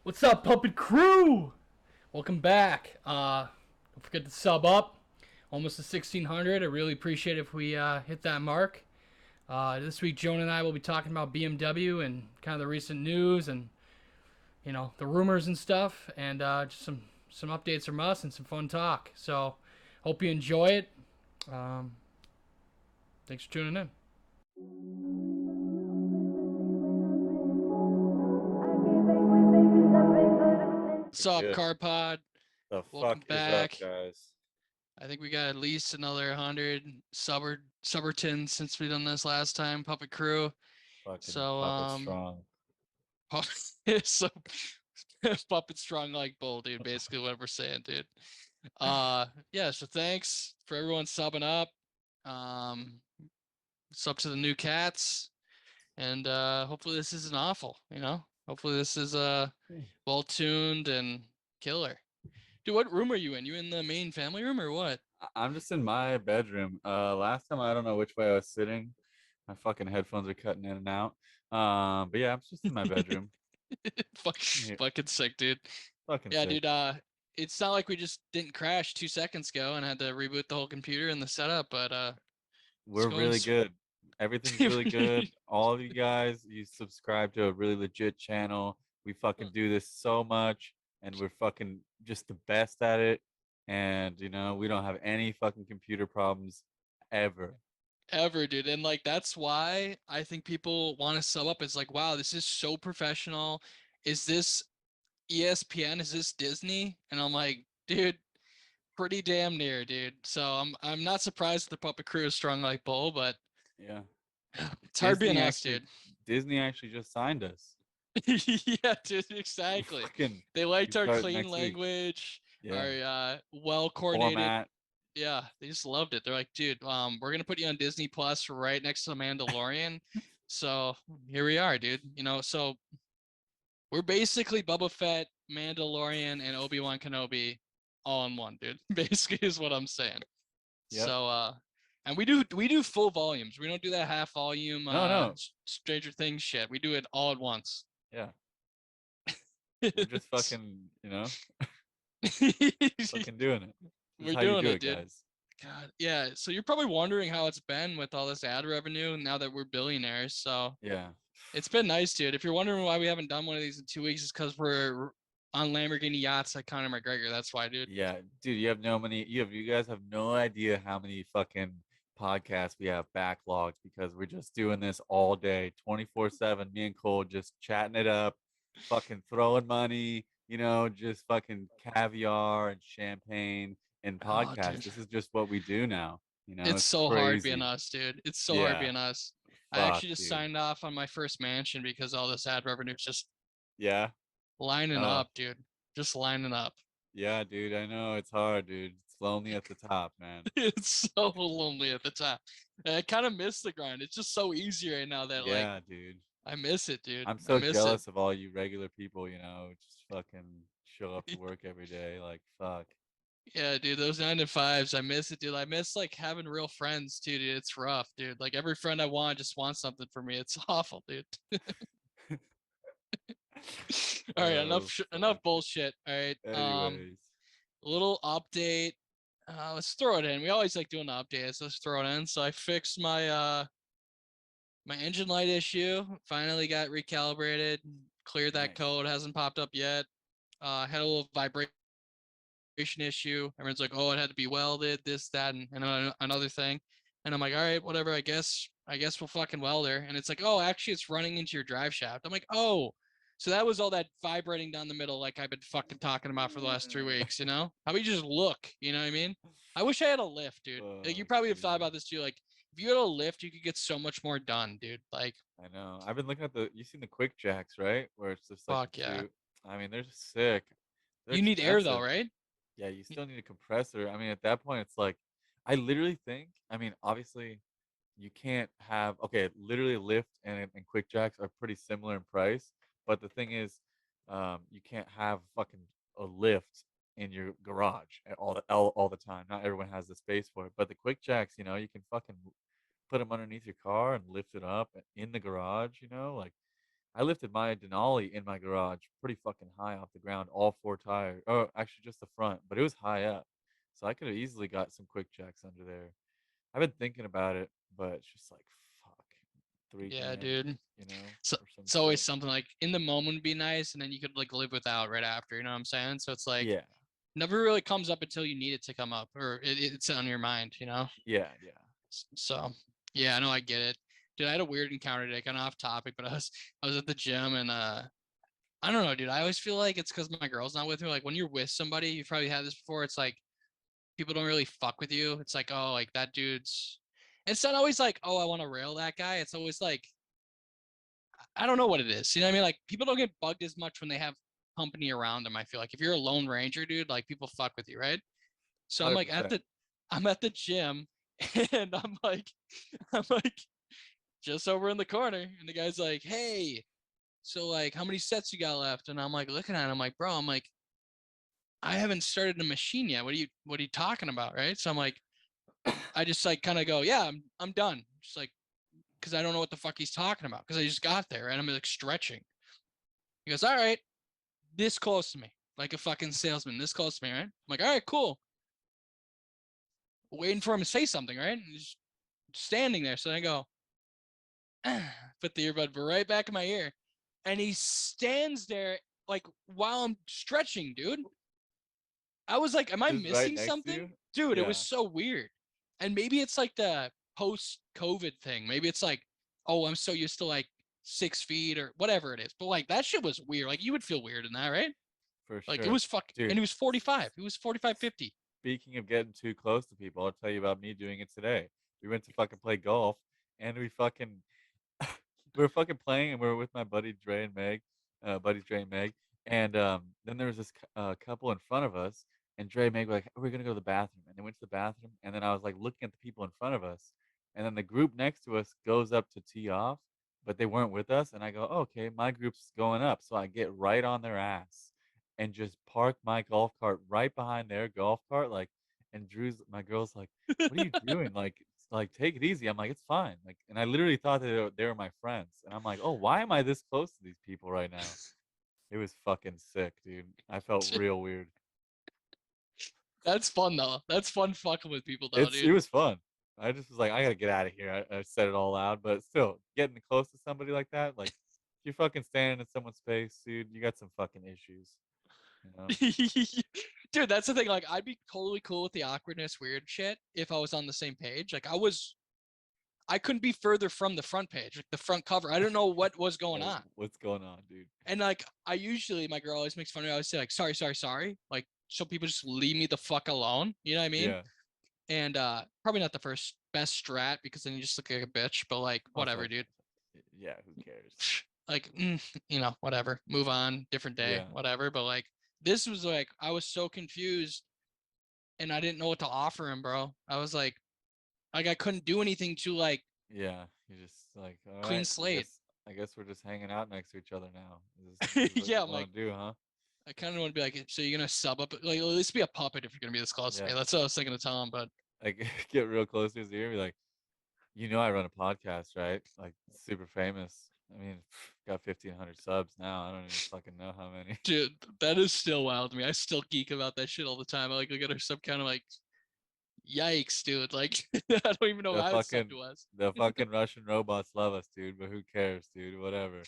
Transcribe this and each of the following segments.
What's up, Puppet Crew? Welcome back. Don't forget to sub up. Almost to 1,600. I really appreciate it if we hit that mark. This week, Jonah and I will be talking about BMW and kind of the recent news and the rumors and stuff, and just some updates from us and some fun talk. So, hope you enjoy it. Um, Thanks for tuning in. What's up, Good. Carpod? The Welcome fuck is up, back. guys? I think we got at least another 100 subbertons since we done this last time, Puppet Crew. Fucking So puppet strong. so Puppet strong like bull, dude. Basically what we're saying, dude. Yeah. So thanks for everyone subbing up. Sub to the new cats, and hopefully this isn't awful. Hopefully this is well tuned and killer. Dude, what room are you in? You in the main family room or what? I'm just in my bedroom. Last time I don't know which way I was sitting. My fucking headphones are cutting in and out. But yeah, I'm just in my bedroom. Fuck, Yeah, fucking sick, dude. fucking Yeah, sick. dude. It's not like we just didn't crash 2 seconds ago and had to reboot the whole computer and the setup, but it's We're going. really good. Everything's really good. All of you guys, you subscribe to a really legit channel. We fucking do this so much, and we're fucking just the best at it. And we don't have any fucking computer problems ever. Ever, dude. And like that's why I think people want to sub up. It's like, wow, this is so professional. Is this ESPN? Is this Disney? And I'm like, dude, pretty damn near, dude. So I'm not surprised the Puppet Crew is strong like bull, but Yeah. it's hard being Disney us, actually dude. Disney actually just signed us. Yeah, dude, We exactly. fucking They we liked our start clean next week. language, Yeah. our well coordinated. Format. Yeah, they just loved it. They're like, dude, we're gonna put you on Disney Plus right next to the Mandalorian. So here we are, dude. So we're basically Boba Fett, Mandalorian, and Obi-Wan Kenobi all in one, dude. Basically is what I'm saying. Yep. So and we do full volumes. We don't do that half volume No, no. Stranger Things shit. We do it all at once. Yeah. We're just fucking, fucking doing it. This is We're how you doing do it, it, dude. guys. God, yeah. So you're probably wondering how it's been with all this ad revenue now that we're billionaires. So Yeah. it's been nice, dude. If you're wondering why we haven't done one of these in 2 weeks, it's because we're on Lamborghini yachts like Conor McGregor. That's why, dude. Yeah, dude, you guys have no idea how many fucking podcasts we have backlogged because we're just doing this all day, 24/7. Me and Cole just chatting it up, fucking throwing money, just fucking caviar and champagne and Oh, podcasts. dude. This is just what we do now. It's It's so hard being crazy. us, dude. It's so hard Yeah. being us. I Fuck, actually just dude. signed off on my first mansion because all this ad revenue is just Yeah. lining Oh, up, dude. Just lining up. yeah, dude. I know it's hard, dude. It's lonely at the top, man. It's so lonely at the top. And I kind of miss the grind. It's just so easy right now that like Yeah, dude. I miss it, dude. I'm I so miss it. jealous of all you regular people, who just fucking show up to work every day. Like, fuck. Yeah, dude, those 9 to 5s, I miss it, dude. I miss like having real friends too, dude. It's rough, dude. Like every friend I want just wants something from me. It's awful, dude. All right, Oh, enough fuck. bullshit. All right. Anyways. A little update. Let's throw it in. We always like doing the updates. Let's throw it in. So I fixed my engine light issue. Finally got recalibrated. Cleared that Nice. code. Hasn't popped up yet. Had a little vibration issue. Everyone's like, oh, it had to be welded, this, that, and another thing. And I'm like, all right, whatever. I guess we'll fucking weld her. And it's like, oh, actually, it's running into your drive shaft. I'm like, oh, so that was all that vibrating down the middle, like I've been fucking talking about for the last 3 weeks. How about you just look? You know what I mean? I wish I had a lift, dude. Like, you Fuck, probably have thought dude. about this too. Like, if you had a lift, you could get so much more done, dude. Like, I know. I've been looking at you've seen the quick jacks, right? Where it's just like the fuck yeah. two. I mean, they're just sick. They're You need air though, expensive. right? Yeah, you still need a compressor. I mean, at that point, it's like, I literally think, I mean, obviously, you can't have, okay, literally Lyft and Quick Jacks are pretty similar in price. But the thing is, you can't have fucking a lift in your garage all the time. Not everyone has the space for it. But the Quick Jacks, you can fucking put them underneath your car and lift it up in the garage, like I lifted my Denali in my garage pretty fucking high off the ground, all four tires. Oh, actually just the front, but it was high up. So I could have easily got some quick jacks under there. I've been thinking about it, but it's just like fuck, three Yeah, grand, dude. you know, So or some it's always shit. something like in the moment would be nice, and then you could like live without right after. You know what I'm saying? So it's like Yeah, never really comes up until you need it to come up, or it's on your mind. You know? yeah, yeah. So yeah, I know I get it. Dude, I had a weird encounter today, kind of off topic, but I was at the gym and I don't know, dude. I always feel like it's because my girl's not with me. Like when you're with somebody, you've probably had this before. It's like people don't really fuck with you. It's like, oh, like that dude's. It's not always like, oh, I want to rail that guy. It's always like, I don't know what it is. You know what I mean? Like people don't get bugged as much when they have company around them. I feel like if you're a lone ranger, dude, like people fuck with you, right? So I'm like at 100%. the, I'm at the gym, and I'm like just over in the corner, and the guy's like, hey, so like how many sets you got left? And I'm like looking at him, like, bro, I'm like, I haven't started a machine yet. What are you talking about? Right. So I'm like, I just like kind of go, yeah, I'm done. Just like, cause I don't know what the fuck he's talking about. Cause I just got there and I'm like stretching. He goes, all right, this close to me, like a fucking salesman, this close to me, right? I'm like, all right, cool. Waiting for him to say something, right? And he's standing there. So I go, put the earbud right back in my ear. And he stands there like while I'm stretching, dude. I was like, am I Just right missing next to something? you. Dude, it was Yeah, so weird. And maybe it's like the post COVID thing. Maybe it's like, oh, I'm so used to like 6 feet or whatever it is. But like that shit was weird. Like you would feel weird in that, right? for Like it sure, was fuck and dude. he was 45. He was 45, 50. Speaking of getting too close to people, I'll tell you about me doing it today. We went to fucking play golf, and we fucking we were fucking playing, and we were with my buddy Dre and Meg, buddies Dre and Meg, and then there was this couple in front of us, and Dre and Meg were like, "We're gonna go to the bathroom," and they went to the bathroom, and then I was like looking at the people in front of us, and then the group next to us goes up to tee off, but they weren't with us, and I go, oh, "Okay, my group's going up," so I get right on their ass and just park my golf cart right behind their golf cart, like, and my girl's like, "What are you doing? Like, take it easy." I'm like, "It's fine." Like, and I literally thought that they were my friends, and I'm like, "Oh, why am I this close to these people right now?" It was fucking sick, dude. I felt real weird. That's fun though. That's fun fucking with people though, It dude. was fun. I just was like, "I gotta get out of here." I said it all loud, but still, getting close to somebody like that, like, if you're fucking standing in someone's face, dude, you got some fucking issues, you know? Dude, that's the thing. Like, I'd be totally cool with the awkwardness, weird shit if I was on the same page. Like, I couldn't be further from the front page, like the front cover. I don't know what was going Yo, on. what's going on, dude? And like, my girl always makes fun of me. I always say like, sorry, sorry, sorry. Like, so people just leave me the fuck alone. You know what I mean? Yeah. And probably not the first best strat because then you just look like a bitch. But like, Also, whatever, dude. yeah, who cares? Like, whatever. Move on, different day, Yeah. whatever. But like, this was like, I was so confused and I didn't know what to offer him, bro. I was like I couldn't do anything to like Yeah, you're just like, all clean right, slate. I guess we're just hanging out next to each other now. This is what Yeah, you I'm like, want to do, huh? I kind of want to be like, so you're gonna sub up, like at least be a puppet if you're gonna be this close to me. Yeah, That's what I was thinking to tell him, but like get real close to his ear, and be like, I run a podcast, right? Like super famous. I mean, got 1,500 subs now. I don't even fucking know how many. dude, that is still wild to me. I still geek about that shit all the time. I like look at her sub kind of like, yikes, dude. Like I don't even know The how it's sub fucking to us, the fucking Russian robots love us, dude. But who cares, dude? Whatever.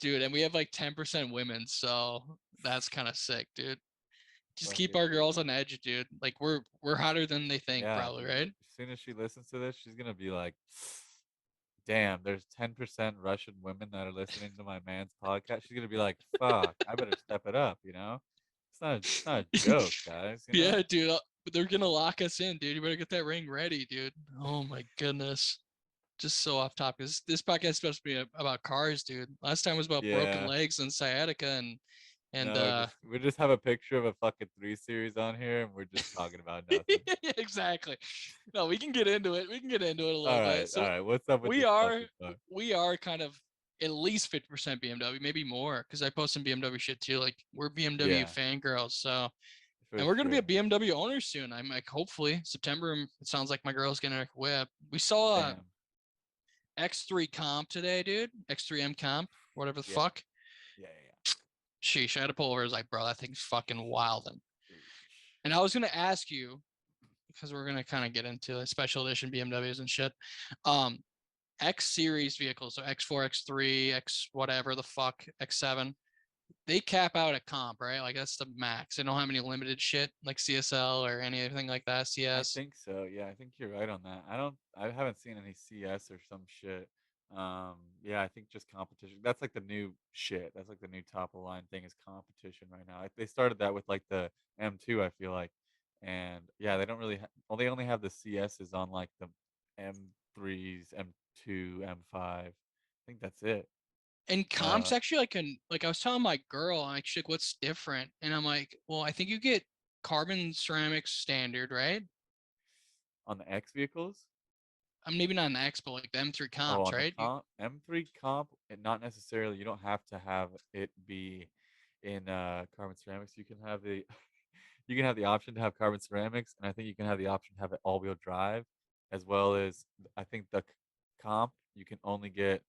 dude. And we have like 10% women, so that's kind of sick, dude. Just keep Fucking our girls on edge, dude. Like we're hotter than they think, yeah, probably, dude. right? As soon as she listens to this, she's gonna be like, damn, there's 10% Russian women that are listening to my man's podcast. She's gonna be like, fuck, I better step it up, you know? It's not a joke, guys, you know? Yeah, dude. They're gonna lock us in, dude. You better get that ring ready, dude. Oh my goodness. Just so off topic. This podcast is supposed to be about cars, dude. Last time was about broken Yeah. legs and sciatica and No, just we just have a picture of a fucking 3 Series on here and we're just talking about nothing. exactly. No, we can get into it. We can get into it a little All bit. right, all So right. What's up with we this are fucking car? we are kind of at least 50% BMW, maybe more, because I post some BMW shit too. Like we're BMW Yeah, fangirls, so for and we're gonna be a sure. BMW owner soon. I'm like, hopefully September. It sounds like my girl's getting a whip. We saw a Damn. X3 comp today, dude. X3M comp. whatever the Yeah, fuck. yeah, Sheesh, I had to pull over. I was like, bro, that thing's fucking wild. yeah. Sheesh. And I was gonna ask you because we're gonna kind of get into special edition BMWs and shit. Um, X series vehicles, so X4, X3, X whatever the fuck, X7, they cap out at comp, right? Like that's the max. They don't have any limited shit like CSL or anything like that. I CS. think so. Yeah, I think you're right on that. I haven't seen any CS or some shit. Yeah, I think just competition. That's like the new shit. That's like the new top of the line thing is competition right now. They started that with like the M2, I feel like. And yeah, they don't really well, they only have the CSs on like the M3s, M2, M5. I think that's it. And comp's Uh actually like I was telling my girl, I'm like, shit, what's different? And I'm like, well, I think you get carbon ceramics standard, right? on the X vehicles. I'm maybe not an X, but like the M3 Oh, comps, on the right? You, comp M3 comp, not necessarily. You don't have to have it be in carbon ceramics. You can have the you can have the option to have carbon ceramics, and I think you can have the option to have it all-wheel drive, as well as I think the comp you can only get.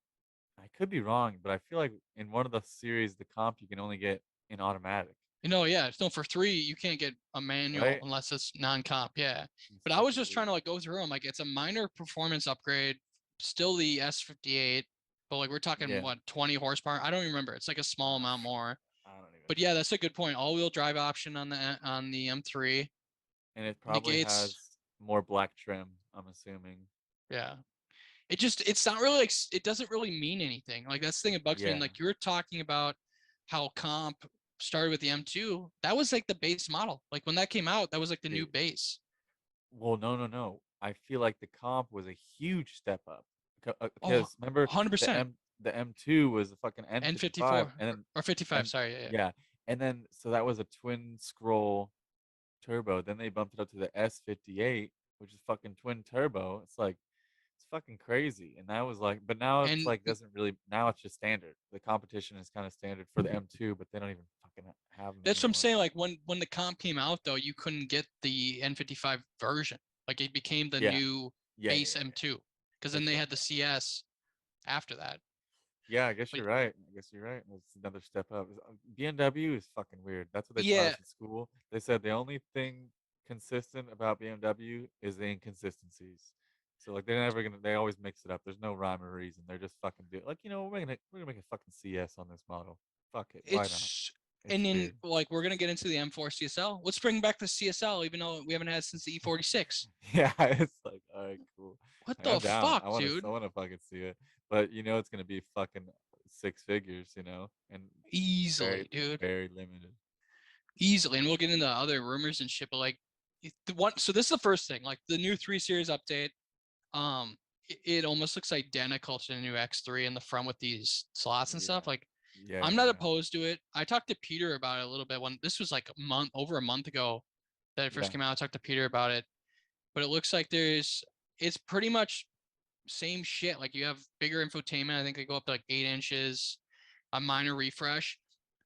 I could be wrong, but I feel like in one of the series, the comp you can only get in automatic, yeah, no, for three, you can't get a manual right? unless it's non-comp, yeah. It's But I was fucking just trying to weird. like go through them. Like it's a minor performance upgrade, still the S58, but like we're talking Yeah, what 20 horsepower. I don't even remember. It's like a small uh, amount more. I don't even But yeah, know. that's a good point. All-wheel drive option on the M3 And it probably negates. has more black trim, I'm assuming. Yeah, it's not really like it doesn't really mean anything. Like that's the thing that bugs me. And Yeah. like you were talking about how comp started with the M2. That was like the base model. Like when that came out, that was like the new Dude, base. well, no, no, no. I feel like the comp was a huge step up Oh, because remember 100%. the M2 was the fucking N55, N54 and then or 55. M Sorry. Yeah. yeah, and then so that was a twin scroll turbo. Then they bumped it up to the S58, which is fucking twin turbo. It's like it's fucking crazy. And that was like, but now it's And like doesn't really. Now it's just standard. The competition is kind of standard for the M2, but they don't even fucking have them that's what I'm anymore. saying. Like when the comp came out, though, you couldn't get the N55 version. Like it became the Yeah, new yeah, yeah, base yeah, yeah. M2 because then That's they right. had the CS after that. Yeah, I guess But you're right. I guess you're right. That's another step up. BMW is fucking weird. That's what they taught yeah, us in school. They said the only thing consistent about BMW is the inconsistencies. So like they're never gonna. They always mix it up. There's no rhyme or reason. They're just fucking do like we're gonna make a fucking CS on this model. Fuck it. Why not? it's It's and then weird. like we're gonna get into the M4 CSL. Let's bring back the CSL, even though we haven't had it since the E46. Yeah, it's like all right, cool. What Like, I'm the down. fuck, dude? I want to fucking see it. But it's gonna be fucking six figures. And very Easily, dude. very limited. Easily. And we'll get into other rumors and shit, but like the one so this is the first thing. Like the new 3 Series update, um, it almost looks identical to the new X3 in the front with these slots and Yeah. stuff. Like Yeah, I'm yeah, not yeah. opposed to it. I talked to Peter about it a little bit when this was like over a month ago that it first Yeah. came out. I talked to Peter about it, but it looks like it's pretty much same shit. Like you have bigger infotainment. I think they go up to like 8 inches, a minor refresh.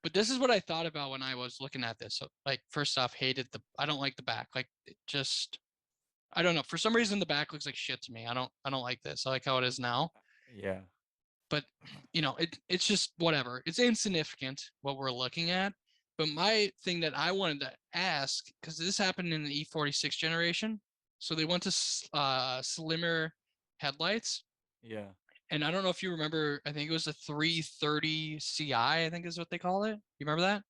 But this is what I thought about when I was looking at this. So, like, first off, I don't like the back. Like, it just, I don't know. For some reason, the back looks like shit to me. I don't like this. I like how it is now. Yeah. But, it's just whatever. It's insignificant what we're looking at. But my thing that I wanted to ask, because this happened in the E46 generation. So they went to slimmer headlights, Yeah. and I don't know if you remember, I think it was a 330 CI, I think is what they call it. You remember that?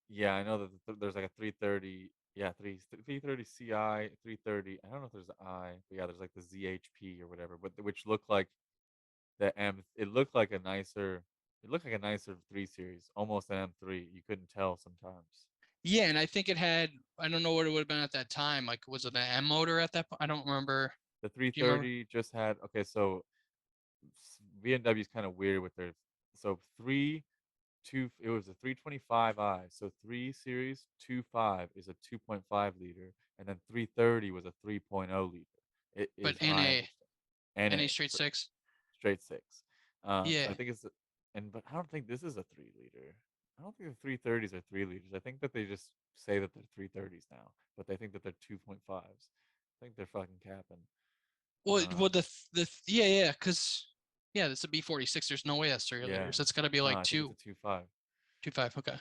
Yeah, I know that there's like a 330, yeah, 330 Ci, 330. I don't know if there's an I, but yeah, there's like the ZHP or whatever, but which looked like the M. It looked like a nicer 3 series, almost an M3. You couldn't tell sometimes. Yeah, and I think I don't know what it would have been at that time. Like, was it an M motor at that point? I don't remember. The Do you remember? 330 just had okay, so BMW is kind of weird with their so three two it was a 325i, so 3 series 25 is a 2.5 liter, and then 330 was a 3.0 liter. It But is my understanding. NA NA straight six. straight six. So I Yeah. think but I don't think this is a 3 liter. I don't think the 330s are 3 liters. I think that they just say that they're 330s now, but they think that they're 2.5s. I think they're fucking capping. Well, Um, yeah, yeah, because Yeah, this is a B46. There's no way that's 3 Yeah. liters. It's got to be No, like I think it's a 2, 2.5. 2.5. Okay.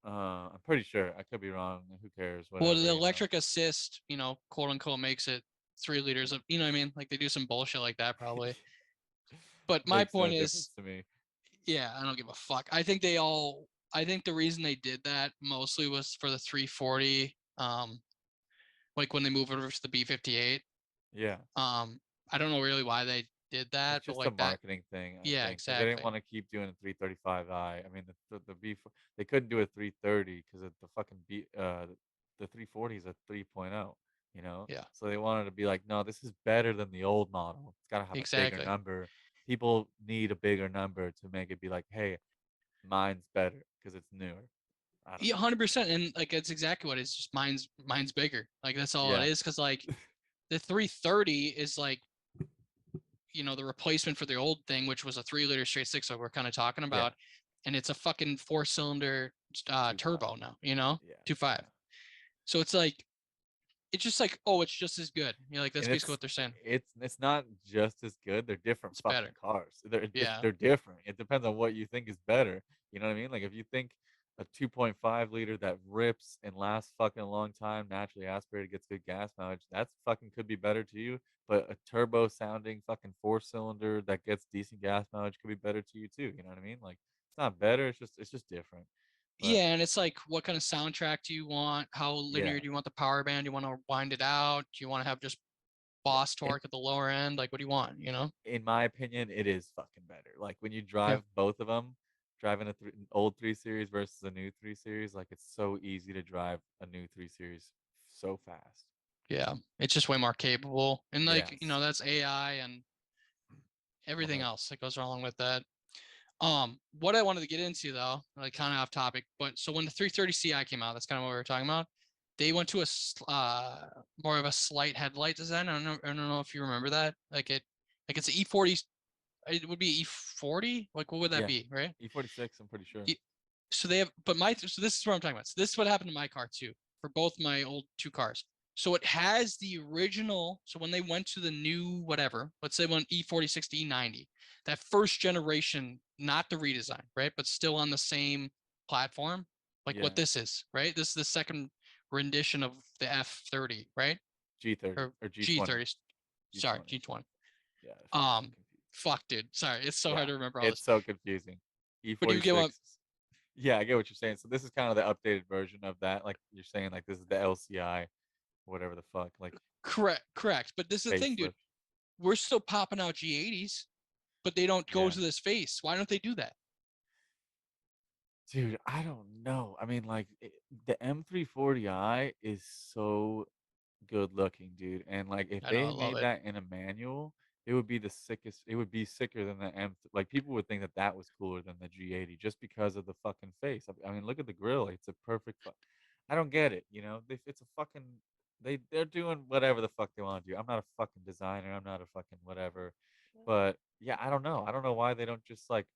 I'm pretty sure. I could be wrong. Who cares? Well, Whatever, the you know. electric assist, quote unquote, makes it 3 liters of, what I mean? Like they do some bullshit like that probably. But my Makes no point is, difference to me. yeah, I don't give a fuck. I think the reason they did that mostly was for the 340. Like when they moved over to the B58. Yeah. Um, I don't know really why they did It's that, but just a like that, marketing thing, I yeah, think, because they didn't exactly. want to keep doing a 335i. I mean, they couldn't do a 330 because the fucking the 340 is a 3.0, you know. Yeah, So they wanted to be like, no, this is better than the old model. It's got to have a bigger exactly. number. People need a bigger number to make it be like, hey, mine's better because it's newer. I don't Yeah, know. 100%. And like that's exactly what it is. Just mine's bigger. Like that's all it Yeah, is. Because like the 330 is like the replacement for the old thing, which was a 3 liter straight six, that we're kind of talking yeah, about, and it's a fucking 4 cylinder 2.5. turbo now. Yeah, 2.5. yeah. So it's like it's just like, oh, it's just as good. Like that's And basically what they're saying. it's not just as good. They're different It's fucking better. cars. Yeah, They're different. It depends on what you think is better. You know what I mean? Like if you think a 2.5 liter that rips and lasts fucking a long time, naturally aspirated, gets good gas mileage, that's fucking could be better to you. But a turbo sounding fucking 4 cylinder that gets decent gas mileage could be better to you too. You know what I mean? Like it's not better. It's just different. But yeah, and it's like, what kind of soundtrack do you want? How yeah, linear do you want the power band? Do you want to wind it out? Do you want to have just yeah. boss torque at the lower end? Like, what do you want? In my opinion, it is fucking better. Like when you Yeah. drive both of them, driving an old 3 Series versus a new 3 Series, like it's so easy to drive a new 3 Series so fast. Yeah, it's just way more capable, and like Yes. that's AI and My everything bad. else that goes along with that. What I wanted to get into though, like kind of off topic, but so when the 330 Ci came out, that's kind of what we were talking about. They went to more of a slight headlight design. I don't know if you remember that. Like it's an E40. It would be E40. Like what would that Yeah. be, right? E46, I'm pretty sure. So they have, but so this is what I'm talking about. So this is what happened to my car too, for both my old two cars. So it has the original. So when they went to the new whatever, let's say when E46 to E90, that first generation, not the redesign, right? But still on the same platform, like what Yeah. this is, right? This is the second rendition of the F30, right? G30 Or or G20. G30. Sorry, G20. G20. Yeah, fucking Um, confused. Fuck, dude. Sorry, it's so hard Yeah. to remember all It's this. so confusing. But you get what? E46. Yeah, I get what you're saying. So this is kind of the updated version of that. Like you're saying, like this is the LCI, whatever the fuck, like Correct, correct. But this is the thing, dude. facelift. We're still popping out G80s, but they don't go Yeah. to this face. Why don't they do that? Dude, I don't know. I mean, like the M340i is so good looking, dude. And like if I know, I they love made it. that in a manual, it would be the sickest. It would be sicker than the M. Like people would think that that was cooler than the G80 just because of the fucking face. I mean, look at the grill. It's a perfect. I don't get it. You know, it's a fucking. They're doing whatever the fuck they want to do. I'm not a fucking designer. I'm not a fucking whatever. But yeah, I don't know. I don't know why they don't just like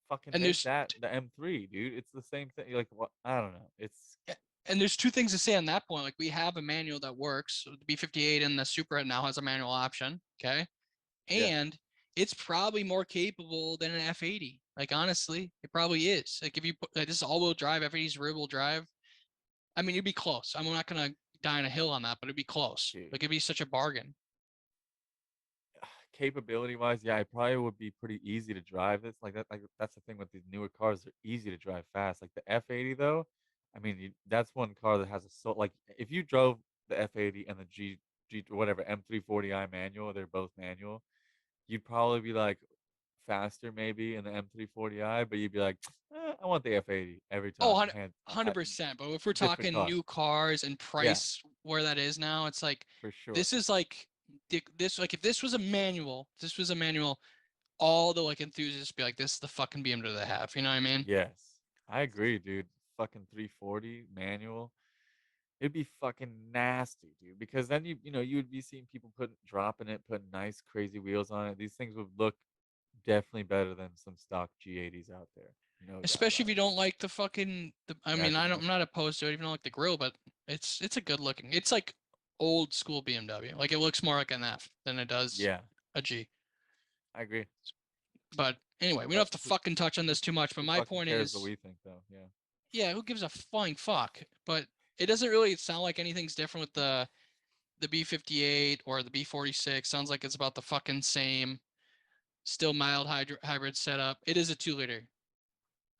fucking And make there's that the M3, dude. It's the same thing. Like what? I don't know. It's and there's two things to say on that point. Like we have a manual that works. So the B58 and the Supra now has a manual option. Okay. yeah, And it's probably more capable than an F80. Like honestly, it probably is. Like if you put like, this is all-wheel drive, F80's rear-wheel drive. I mean, you'd be close. I'm not gonna die on a hill on that, but it'd be close. dude. Like it'd be such a bargain. Capability wise, yeah, it probably would be pretty easy to drive. It's like that. Like that's the thing with these newer cars; they're easy to drive fast. Like the F80 though, I mean, that's one car that has a so like if you drove the F80 and the G whatever M340i manual, they're both manual. You'd probably be like faster maybe in the M340i, but you'd be like, I want the F80 every Oh, time. Hand 100%. But if we're different talking car, new cars and yeah, price where that is now, it's like for sure. this is like this like if this was a manual, all the like enthusiasts be like, this is the fucking BMW they have. You know what I mean? Yes, I agree, dude. Fucking 340 manual. It'd be fucking nasty, dude. Because then you would be seeing people dropping it, putting nice crazy wheels on it. These things would look definitely better than some stock G80s out there. No doubt Especially if about you it. don't like the fucking. I Yeah, mean, if you I'm don't. not opposed to it, even though I like the grill, but it's a good looking. It's like old school BMW. Like it looks more like an F than it does Yeah, a G. I agree. But anyway, we don't But have to fucking touch on this too much. But who my fucking point cares what is, we think though? Yeah. yeah, who gives a flying fuck? But it doesn't really sound like anything's different with the B58 or the B46. Sounds like it's about the fucking same. Still mild hybrid setup. It is a 2 liter.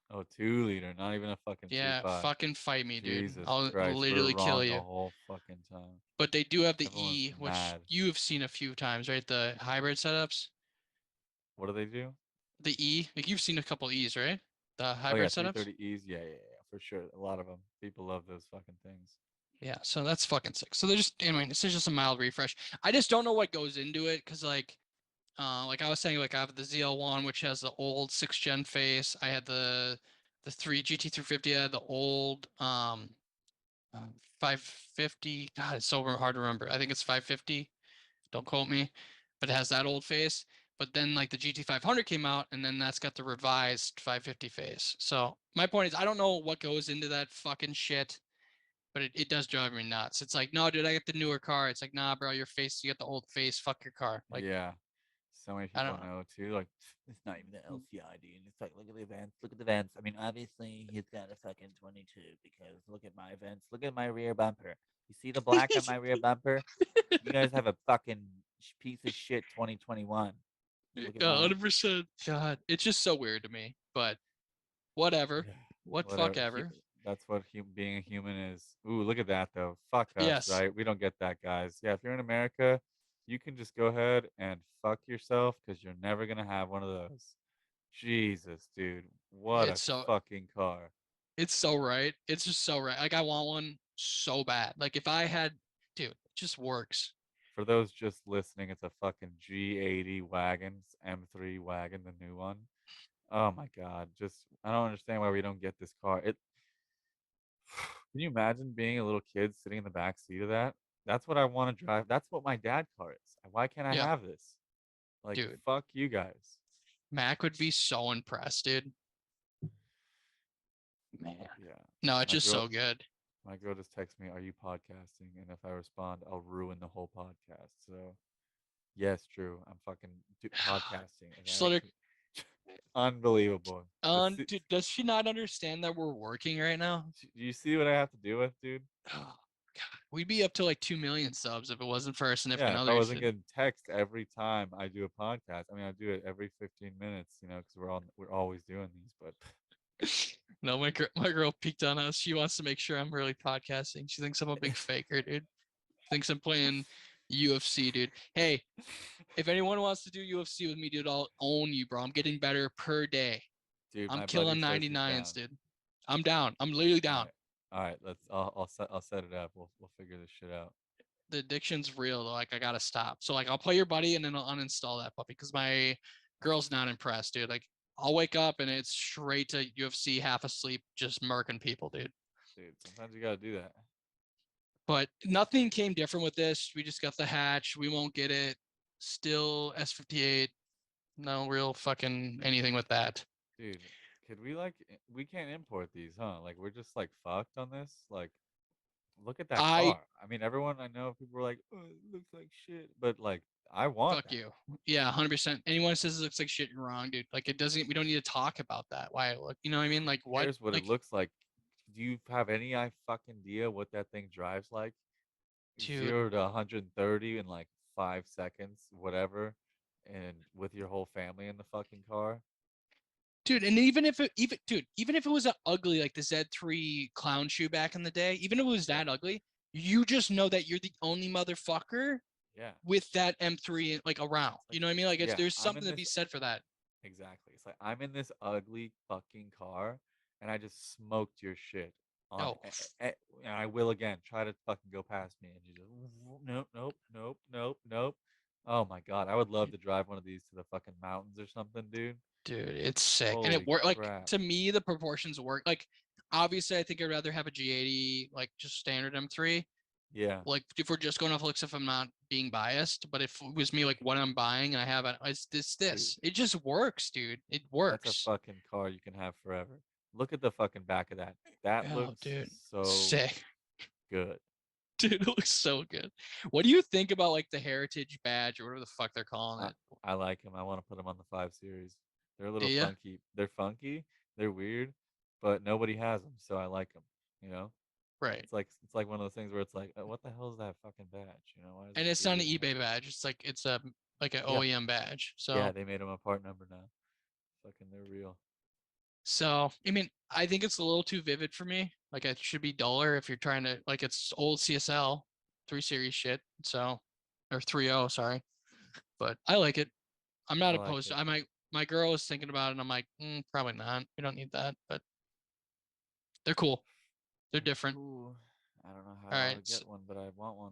Oh, 2 liter, not even a fucking two Yeah, five. fucking fight me, dude. Jesus I'll Christ, we're literally kill wrong the you. whole fucking time. But they do have the Everyone's E, which mad. you have seen a few times, right? The hybrid setups. What do they do? The E, like you've seen a couple E's, right? The Oh yeah, hybrid setups. 330Es. Yeah, yeah, yeah, for sure. A lot of them. People love those fucking things. Yeah, so that's fucking sick. So they're just, anyway, this is just a mild refresh. I just don't know what goes into it because, like I was saying, like I have the ZL1, which has the old 6th gen face. I had the three GT350. I had the old 550. God, it's so hard to remember. I think it's 550. Don't quote me, but it has that old face. But then like the GT500 came out, and then that's got the revised 550 face. So my point is, I don't know what goes into that fucking shit, but it does drive me nuts. It's like, no, dude, I get the newer car. It's like, nah, bro, your face, you got the old face. Fuck your car. Like, Yeah. So many I people don't know too. Like, it's not even the LCI, dude. It's like, look at the events. Look at the vents. I mean, obviously, he's got a fucking 22 because look at my vents. Look at my rear bumper. You see the black on my rear bumper? You guys have a fucking piece of shit 2021. know. Look at mine. 100%. God, it's just so weird to me. But whatever. Yeah. What fuck Whatever. ever. That's what being a human is. Ooh, look at that though. Fuck us, Yes, right? We don't get that, guys. Yeah, if you're in America, you can just go ahead and fuck yourself because you're never gonna have one of those. Jesus, dude. What a it's so fucking car. it's so right. It's just so right. Like I want one so bad. Like if I had, dude, it just works. For those just listening, it's a fucking G80 wagons, M3 wagon, the new one. Oh my god. Just I don't understand why we don't get this car. It Can you imagine being a little kid sitting in the back seat of that? That's what I want to drive. That's what my dad car is. Why can't I Yeah, have this? Like, dude. fuck you guys. Mac would be so impressed, dude. Man. Yeah. No, it's My just girl so good. my girl just texts me, "Are you podcasting?" And if I respond, I'll ruin the whole podcast. So, yes, true. I'm fucking podcasting, Just okay? let her Unbelievable. dude, does she not understand that we're working right now? Do you see what I have to deal with, dude? Oh, God. We'd be up to like 2 million subs if it wasn't for our significant Yeah, if I others, wasn't dude. getting text every time I do a podcast, I mean, I do it every 15 minutes, because we're always doing these. But No, my girl peeked on us. She wants to make sure I'm really podcasting. She thinks I'm a big faker, dude. Thinks I'm playing UFC, dude. Hey, if anyone wants to do UFC with me, dude, I'll own you, bro. I'm getting better per day. dude, I'm my buddy killing says he's 99s, down. dude. I'm down. I'm literally All down. right, all right. I'll set it up. We'll figure this shit out. The addiction's real, though. Like I gotta stop. So like I'll play your buddy and then I'll uninstall that puppy because my girl's not impressed, dude. Like I'll wake up and it's straight to UFC, half asleep, just murking people, dude. Dude, sometimes you gotta do that. But nothing came different with this. We just got the hatch. We won't get it. Still S58. No real fucking anything with that. Dude, could we we can't import these, huh? Like we're just like fucked on this. Like, look at that I car. I mean, everyone I know, people are like, oh, it looks like shit, but like, I want fuck that. you. Yeah, 100%. Anyone says it looks like shit, you're wrong, dude. Like it doesn't. We don't need to talk about that. Why it look? You know what I mean? Like what? Cares what it Like, looks like. Do you have any I fucking idea what that thing drives like? dude, 0 to 130 in like 5 seconds, whatever, and with your whole family in the fucking car. dude. And even if it was a ugly like the Z3 clown shoe back in the day, even if it was Yeah, that ugly, you just know that you're the only motherfucker yeah. with that M3 like around. It's You like, know what I mean? Like it's yeah, there's I'm something in to be this said for that. exactly. It's like I'm in this ugly fucking car, and I just smoked your shit on, Oh, and I will again. Try to fucking go past me, and you just nope, nope, nope, nope, nope. Oh my god, I would love to drive one of these to the fucking mountains or something, dude. dude, it's sick. And it Holy worked like crap. to me the proportions work. Like obviously I think I'd rather have a G80 like just standard M3. Yeah, Like if we're just going off looks if I'm not being biased, but if it was me like what I'm buying and I have it, it's dude. this. It just works, dude. It That's a works. fucking car you can have forever. Look at the fucking back of that. That Oh, looks dude. so Sick. good. Dude, it looks so good. What do you think about like the heritage badge or whatever the fuck they're calling I it? I like him. I want to put him on the 5 Series. They're a Do little you? funky. They're funky. They're weird, but nobody has them, so I like them. You know, Right. it's like one of those things where it's like, what the hell is that fucking badge? You know, why is And it it's not an weird? eBay badge. It's a like an Yeah, OEM badge. yeah. So They made them a part number now. Fucking, they're real. I mean, I think it's a little too vivid for me. Like it should be duller if you're trying to like it's old CSL 3 series shit. So or 3.0, sorry. But I like it. I'm I not like opposed to it. I might my girl is thinking about it and I'm like, probably not. We don't need that, but they're cool. They're They're different. cool. I don't know All how right. I'll get one, but I want one.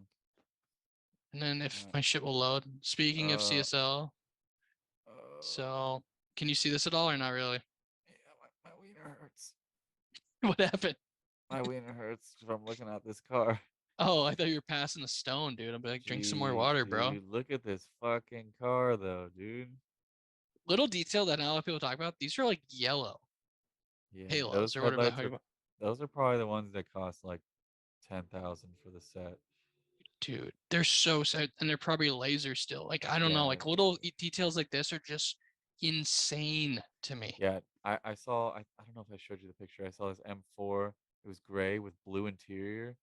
And then if Uh, my shit will load. Speaking of uh, CSL, uh. so can you see this at all or not really? Yeah, my wiener hurts. What happened? My wiener hurts from looking at this car. Oh, I thought you were passing the stone, dude. I'm like, drink some more Jeez, water, bro. dude. Look at this fucking car, though, dude. Little detail that not a lot of people talk about. These are like yellow Yeah, halos or whatever the hell. those are probably the ones that cost like 10,000 for the set. Dude, they're so sad, and they're probably laser still. Like I don't know, Yeah, like little details like this are just insane to me. yeah. I saw. I don't know if I showed you the picture. I saw this M4. It was gray with blue interior.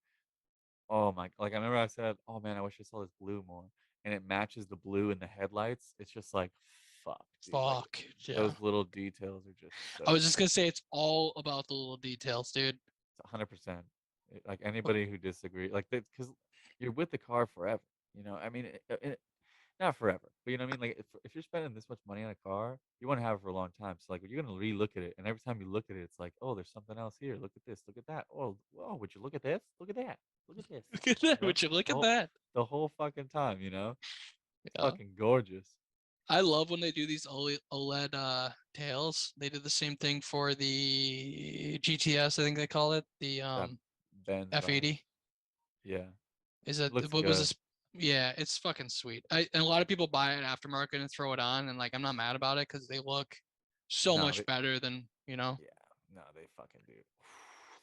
Oh my! Like I remember I said, "Oh man, I wish I saw this blue more." And it matches the blue in the headlights. It's just like, fuck, dude. Like Fuck, yeah. those little details are just I was so just gonna say it's all about the little details, dude. it's 100%. Like anybody who disagrees, like because you're with the car forever. You know, I mean, not forever, but you know what I mean. Like if you're spending this much money on a car, you want to have it for a long time. So like you're gonna relook at it, and every time you look at it, it's like, oh, there's something else here. Look at this. Look at that. Oh, whoa, would you look at this? Look at that. Look at this. Look at You that. know, Would you look the at whole that? the whole fucking time. You know, it's Yeah. fucking gorgeous. I love when they do these OLED tails. They did the same thing for the GTS, I think they call it, the That Benz vibe. F80. Yeah, Is that looks what was good. this? Yeah, it's fucking sweet. And a lot of people buy it aftermarket and throw it on, and like I'm not mad about it because they look so No, much better than you know. yeah, no, they fucking do.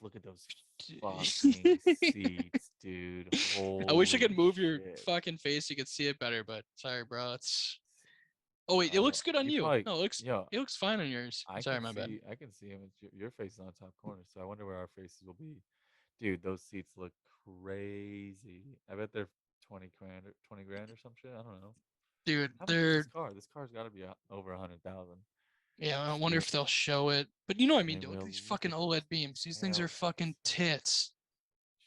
Look at those fucking seats, dude. I wish I Holy could move your shit. fucking face so you could see it better, but sorry, bro. It's oh wait, it Oh, looks good on you you. probably, No, yo, it looks fine on yours. Sorry, my bad. I can see him. Your face is on top corner, so I wonder where our faces will be. Dude, those seats look crazy. I bet they're 20 grand or some shit. I don't know. Dude, How much is this they're car? This car's got to be over 100,000. yeah, I wonder They if they'll show it. But you know what I mean, they dude. Look at will. these Look fucking at those OLED beams. These things are tail fucking lights. tits.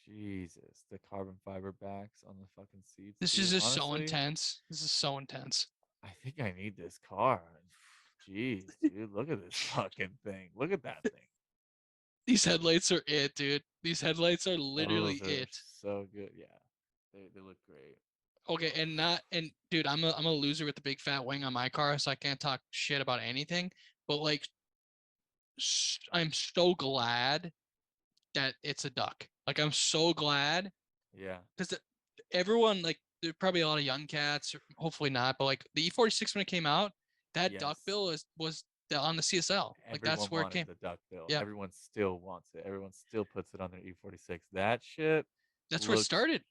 Jesus, the carbon fiber backs on the fucking seats, This is dude. just so Honestly, intense. This is so intense. I think I need this car. Jeez, dude, look at this fucking thing. Look at that thing. These headlights are it, dude. These headlights are literally Those are it. so good. Yeah, they look great. Okay, Oh, and dude, I'm a loser with the big fat wing on my car, so I can't talk shit about anything. But like, I'm so glad that it's a duck. Like, I'm so glad yeah. because everyone like there's probably a lot of young cats, hopefully not, but like the E46 when it came out, that duck Yes. bill was on the CSL. Like that's Everyone where it wanted came. the duck bill. Yeah, Everyone still wants it. Everyone still puts it on their E46. That shit that's where it looks started.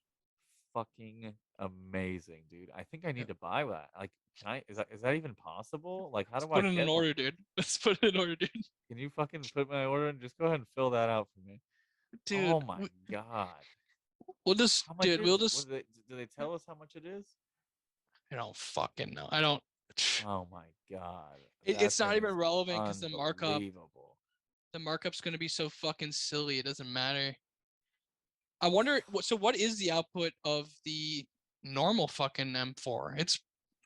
fucking amazing, dude. I think I Yeah. need to buy that. Like, can I? Is that even possible? Like, how Let's do I put in an get one? order, dude. Let's put in an order, dude. Can you fucking put my order in? Just go ahead and fill that out for me. Oh Dude, my god. we'll just, How much dude, we'll is it? What just. do they tell us how much it is? I don't fucking know. I don't. Oh my god. It's That not thing even is relevant because unbelievable. the markup's going to be so fucking silly. It doesn't matter. I wonder. So what is the output of the normal fucking M4? It's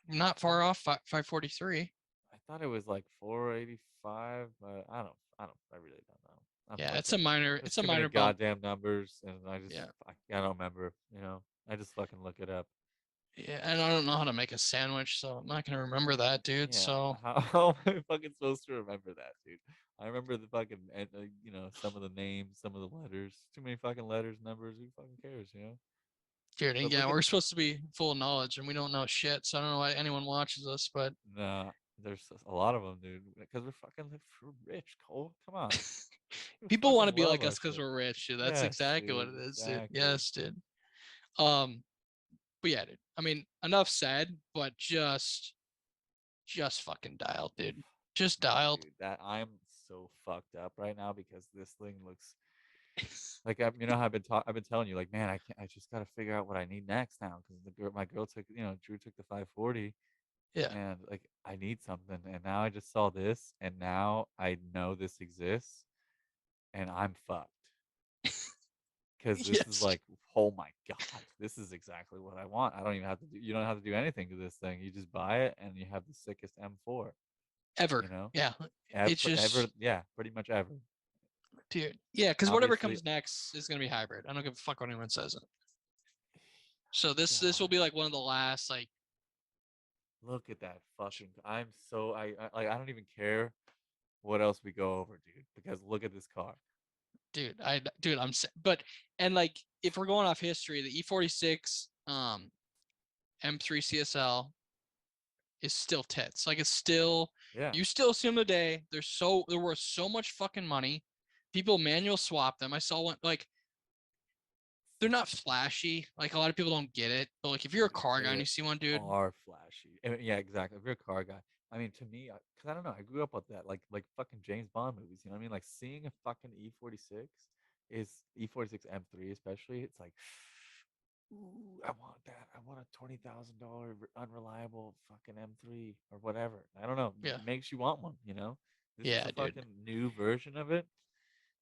not far off 543. I thought it was like 485, but I really don't know. I'm Yeah, fucking there's it's a too many minor bump. goddamn numbers and Yeah. I don't remember, you know. I just fucking look it up. Yeah, and I don't know how to make a sandwich, so I'm not gonna remember that, dude. Yeah, So, how am I fucking supposed to remember that, dude? I remember the fucking, you know, some of the names, some of the letters. Too many fucking letters, numbers. Who fucking cares, you know? dude, and But yeah, look at, we're supposed to be full of knowledge, and we don't know shit. So I don't know why anyone watches us, but nah, there's a lot of them, dude. Because we're rich, Cole. Come on, you people want fucking to be love like our us because shit. we're rich, dude. That's Yes, exactly what dude. it is, dude. Exactly. Yes, dude. Um, but yeah, dude. I mean, enough said, but just fucking dialed, dude. Just No, dialed. dude, that I'm so fucked up right now because this thing looks like you know how I've been telling you like man I can't I just got to figure out what I need next now because my girl took Drew took the 540 Yeah. and like I need something and now I just saw this and now I know this exists and I'm fucked because this is Yes. like oh my god this is exactly what I want. I don't even have to do you don't have to do anything to this thing. You just buy it and you have the sickest M4, Ever. you know? Yeah. It's Ever just, yeah, pretty much ever. dude. Yeah, because whatever Obviously, comes next is gonna be hybrid. I don't give a fuck what anyone says. So this will God, be like one of the last, like, look at that fucking. I'm so like I don't even care what else we go over, dude, because look at this car. dude, but, and like, if we're going off history, the E46 M3 CSL is still tits. Like, it's still, Yeah, you still see them today. They're worth so much fucking money. People manual swap them. I saw one, like, they're not flashy. Like, a lot of people don't get it. But like, if you're a dude, car guy and they you see one, dude, are flashy. I mean, yeah, exactly. If you're a car guy, I mean, to me, because I don't know, I grew up with that, like fucking James Bond movies. You know what I mean? Like seeing a fucking E46 is E46 M3 especially. It's like. Ooh, I want that. I want a $20,000 unreliable fucking M3 or whatever. I don't know. yeah, It makes you want one, you know? This is yeah, a dude. fucking new version of it.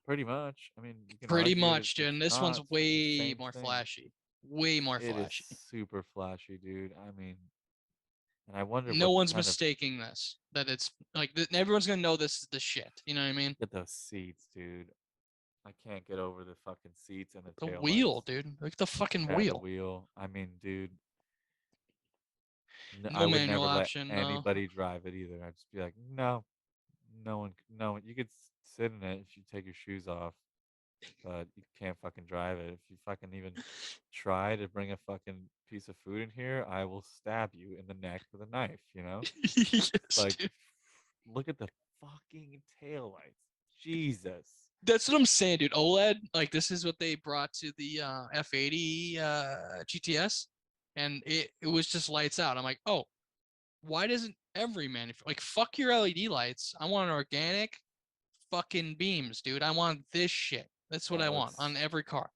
Pretty much. I mean, you can Pretty argue much, dude. it's And this one's not. It's fucking way same more thing. flashy. Way more It is flashy. super flashy, dude. I mean, and I wonder No what one's kind of mistaking this. That it's like, everyone's gonna know this is the shit. You know what I mean? get those seats, dude. I can't get over the fucking seats and the The tail wheel, lights. dude. Like the fucking Yeah, the wheel. wheel. I mean, dude, I No would manual never let option. No. anybody drive it either. I'd just be like, no, no one. You could sit in it if you take your shoes off, but you can't fucking drive it. If you fucking even try to bring a fucking piece of food in here, I will stab you in the neck with a knife, you know? It's Yes, like, dude. look at the fucking taillights. Jesus. That's what I'm saying, dude. OLED, like, this is what they brought to the F80 GTS, and it was just lights out. I'm like, oh, why doesn't every manufacturer, like, fuck your LED lights? I want an organic fucking beams, dude. I want this shit. That's what I Oh, want on it's every car.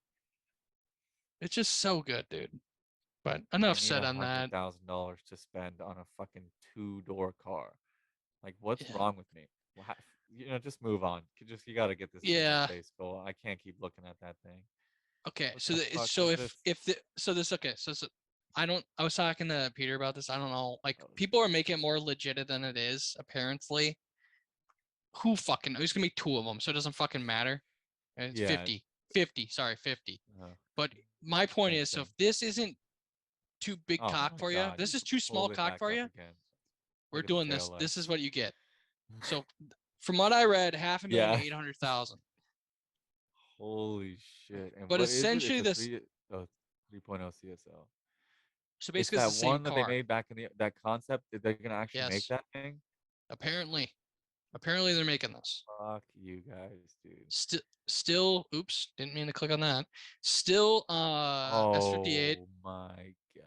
It's just so good, dude. But I enough need said on that. $100,000 to spend on a fucking two-door car. Like, what's Yeah. wrong with me? Just move on. You got to get this thing Yeah. replaced, Cole. I can't keep looking at that thing. Okay. What So the the, fuck so is this? if the so this okay. So I don't. I was talking to Peter about this. I don't know. Like, Oh, people are making it more legit than it is. Apparently, who fucking? There's gonna be two of them, so it doesn't fucking matter. And it's yeah. 50. 50. Sorry, 50. Uh, But my point same is, so thing. if this isn't too big Oh cock my for you, if God! this You is just too small pulled it cock back for up you, again. we're Look at the doing tail this. This is lights. what you get. So from what I read, 500,000 to Yeah. 800,000. Holy shit! And But what is it? It's essentially a this. 3.0 CSL. So It's basically, it's the that same one that they car. made back in that concept. That they're gonna actually make Yes. that thing. Apparently. Apparently they're making this. Fuck you guys, dude. Still, oops, didn't mean to click on that. Still, S58. Oh my god.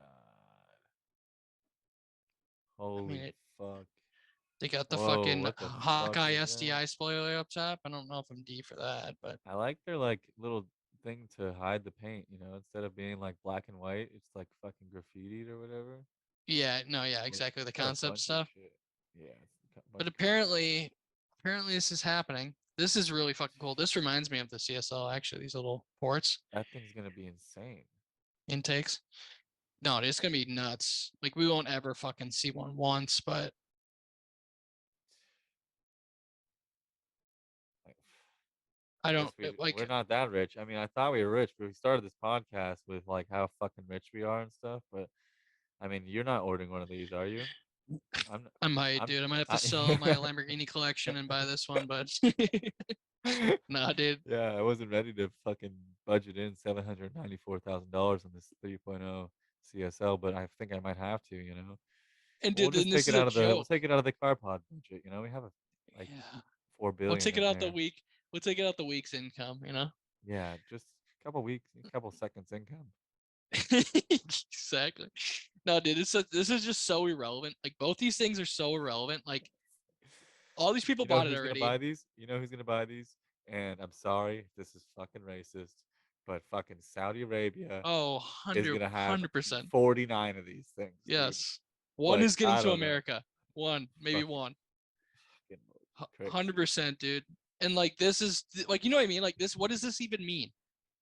I mean, Holy fuck. they got the Whoa, fucking what the fuck Hawkeye is that? SDI spoiler up top. I don't know if I'm D for that, but I like their like little thing to hide the paint, instead of being like black and white, it's like fucking graffitied or whatever. yeah, no, yeah, Like exactly, the got a concept bunch of stuff. shit. Yeah, it's a But bunch of concept shit. apparently this is happening. This is really fucking cool. This reminds me of the CSL, actually, these little ports, That thing's gonna be insane. intakes. No, it's gonna be nuts. Like, we won't ever fucking see one once, but Like, I I don't guess we're like. not that rich. I mean, I thought we were rich, but we started this podcast with like how fucking rich we are and stuff. But I mean, you're not ordering one of these, are you? I'm. I might, I'm. dude. I might have to sell my I, Lamborghini collection and buy this one, but nah, dude. yeah, I wasn't ready to fucking budget in $794,000 on this 3.0 CSL, but I think I might have to. And We'll dude, just then this take is it a out of the we'll joke. take it out of the car pod budget. We have like Yeah. four We'll billion take it in out the there. week. We'll take it out the week's income, you know? Yeah, just a couple weeks, a couple seconds income. Exactly. No, dude, this is just so irrelevant. Like, both these things are so irrelevant. Like, All these people You know bought it who's gonna already. buy these? You know who's gonna buy these? And I'm sorry, this is fucking racist, but fucking Saudi Arabia Oh, is gonna have 100%. 49 of these things, dude. Yes. One Like, is getting I to don't know. America. One, maybe Fucking one. fucking crazy. 100%, dude. And like this is like you know what I mean? Like this, what does this even mean?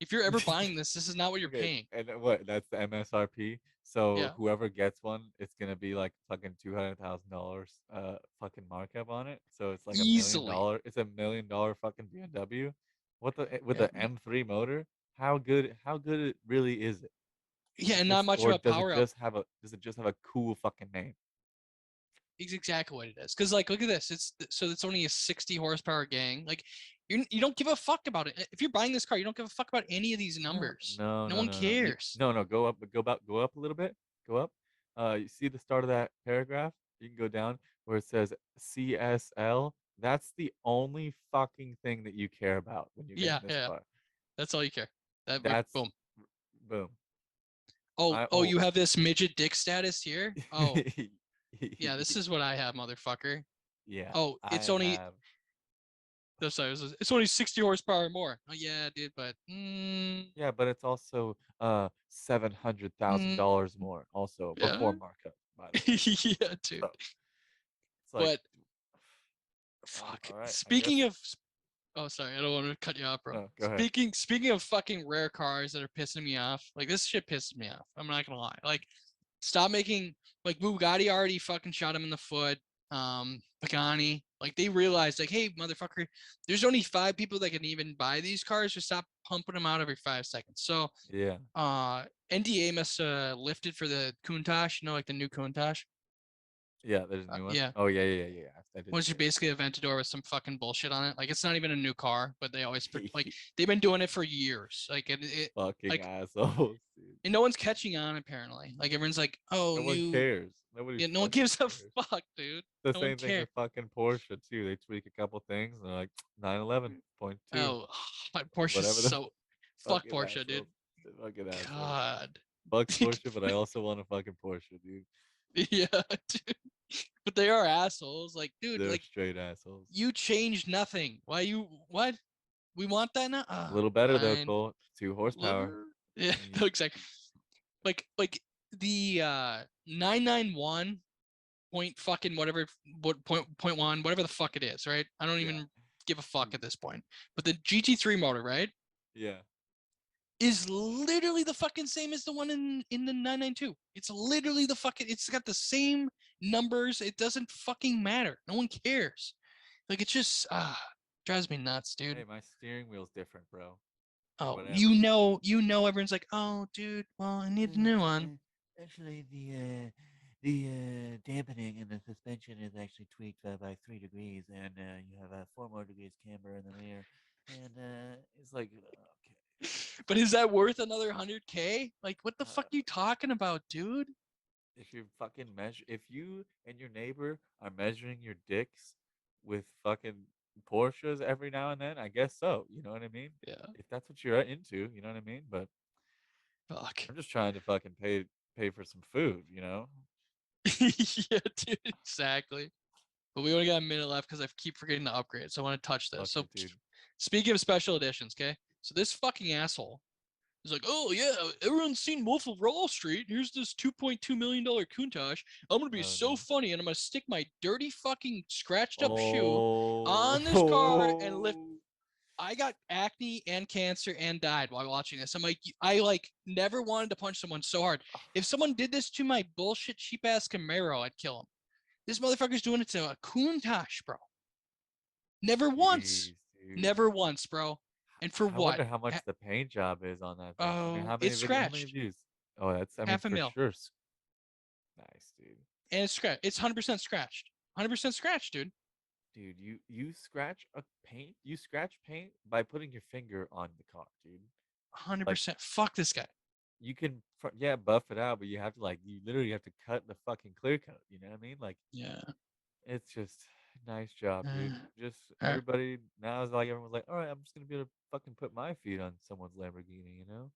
If you're ever buying this is not what you're Okay, paying. and what? That's the MSRP. So Yeah. whoever gets one, it's gonna be like fucking $200,000 fucking markup on it. So it's like a million Easily. dollar. It's $1 million fucking BMW. What the with Yeah. the M3 motor? How good? How good it really is it? Is Yeah, it and not just much of or a does it power up. just have a cool fucking name? It's exactly what it is. Because like, look at this. It's only a 60 horsepower gang. Like, you don't give a fuck about it. If you're buying this car, you don't give a fuck about any of these No, numbers. no, No no, one no, no. cares. No, no. Go up, go up a little bit. Go up. You see the start of that paragraph? You can go down where it says CSL. That's the only fucking thing that you care about when you're getting Yeah, this yeah. car. That's all you care. That like, That's boom. boom. Oh, I oh, oh you have this midget dick status here. Oh, yeah. This is what I have, motherfucker. yeah, Oh, I it's only. have. No, sorry, it's only 60 horsepower more. Oh yeah, dude, but Yeah, but it's also mm, $700,000 more also before yeah, markup, by the way. yeah, dude. So it's like, But fuck. all right, I Speaking guess. of Oh, sorry. I don't want to cut you off, bro. No, go ahead. Speaking of fucking rare cars that are pissing me off, like this shit pisses me off. I'm not gonna lie. Like, stop making like Bugatti already fucking shot him in the foot. Pagani, like they realized, like, hey, motherfucker, there's only 5 people that can even buy these cars. Just stop pumping them out every 5 seconds. So, Yeah. NDA must lifted for the Countach, like the new Countach. Yeah, there's a new one. Yeah, Oh yeah. I did which see is basically a Ventador with some fucking bullshit on it. Like it's not even a new car, but they always like it. they've been doing it for years. Like Fucking like assholes, dude. and no one's catching on apparently. Like everyone's like, oh, No one new. cares. Nobody Yeah, no one fucking gives a cares. fuck, dude. The No one same thing cares. with fucking Porsche too. They tweak a couple things and they're like 911.2 Oh, my or Porsche's whatever the so fuck fucking Porsche, assholes. dude. The fucking assholes. God. Fuck Porsche, but I also want a fucking Porsche, dude. Yeah, dude. But they are assholes. Like, dude, They're like straight assholes. you changed nothing. Why you what? We want that now? A Ah, little better though, fine. Cole. 2 horsepower. Yeah, You, no, exactly. Like the 991 point fucking whatever what point one whatever the fuck it is, right? I don't yeah. even give a fuck You, at this point. But the GT3 motor, right, yeah. is literally the fucking same as the one in the 992. It's literally the fucking. It's got the same numbers. It doesn't fucking matter. No one cares. Like it just drives me nuts, dude. Hey, my steering wheel's different, bro. Oh, Whatever. everyone's like, oh, dude, well, I need a new one. Actually, the dampening in the suspension is actually tweaked by 3 degrees, and you have 4 more degrees camber in the rear. And it's like, okay, But is that worth another 100K? Like, what the fuck uh, are you talking about, dude? if you fucking measure, if you and your neighbor are measuring your dicks with fucking Porsches every now and then, I guess so. You know what I mean? Yeah. If that's what you're into, you know what I mean. But Fuck. I'm just trying to fucking pay for some food, you know. Yeah, dude, exactly. But we only got a minute left because I keep forgetting to upgrade. So I want to touch this. Fuck So it, dude. speaking of special editions, okay? So this fucking asshole is like, oh yeah, everyone's seen Wolf of Wall Street. Here's this $2.2 million Countach. I'm gonna be Oh so no. funny, and I'm gonna stick my dirty fucking scratched up shoe on this car and lift. Oh. I got acne and cancer and died while watching this. I'm like, I like never wanted to punch someone so hard. If someone did this to my bullshit cheap ass Camaro, I'd kill him. This motherfucker's doing it to a Countach, bro. Never once. Jeez, dude. Never once, bro. And for I what? wonder how much the paint job is on that thing. I mean, Oh, how many it's video? How many scratched. views? Oh, that's. I mean, Half a for mil. sure. Nice, dude. And it's scratched. It's 100% scratched. 100% scratched, dude. Dude, you scratch a paint. You scratch paint by putting your finger on the car, dude. Like 100%. Fuck this guy. you can, yeah, buff it out, but you have to like you literally have to cut the fucking clear coat. You know what I mean? Like Yeah. it's just nice job, dude. Uh, Just all right. everybody now is like everyone's like, all right, I'm just gonna be able to fucking put my feet on someone's Lamborghini. You know?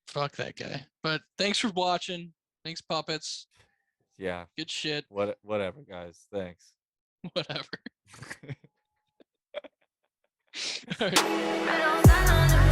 Fuck that guy. But thanks for watching. Thanks, puppets. Yeah. Good shit. Whatever, guys. Thanks. Whatever. All right. I don't stand on the